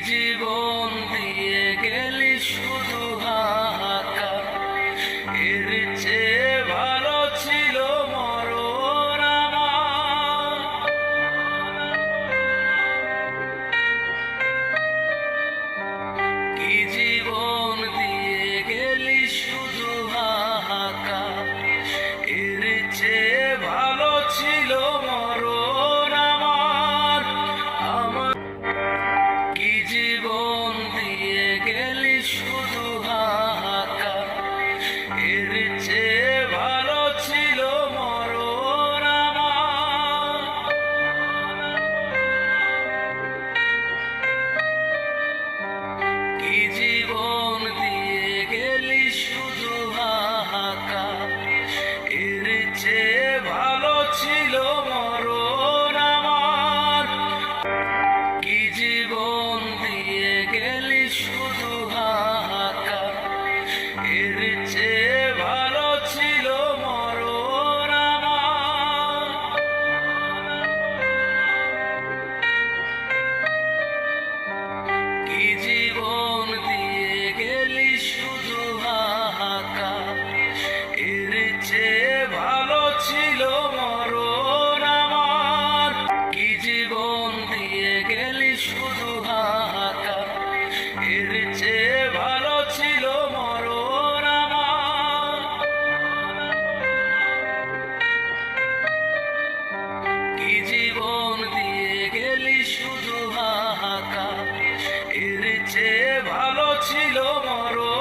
জীবন দিয়ে গেলি শুধু হাহাকার, এর চেয়ে ভালো ছিল মরণ আমার। কি জীবন দিয়ে গেলি শুধু হাহাকার, এর চেয়ে ভালো ছিল মরণ আমার। আমার কি জীবন দিয়ে গেলি শুধু হাহাকার, এর চেয়ে ভালো ছিল মরণ আমার। কি জীবন দিয়ে গেলি শুধু হাহাকার, এর চেয়ে ভালো ছিল মরণ আমার। কি জীবন দিয়ে গেলি শুধু হাহাকার, এর চেয়ে ভালো ছিল মরণ আমার। কি জীবন দিয়ে গেলি শুধু হাহাকার, এর চেয়ে ভালো ছিল মরণ আমার। কি জীবন দিয়ে গেলি শুধু হাহাকার, এর চেয়ে ভালো ছিল মরণ আমার। কি জীবন দিয়ে গেলি শুধু হাহাকার, এর চেয়ে ভালো ছিল মরণ।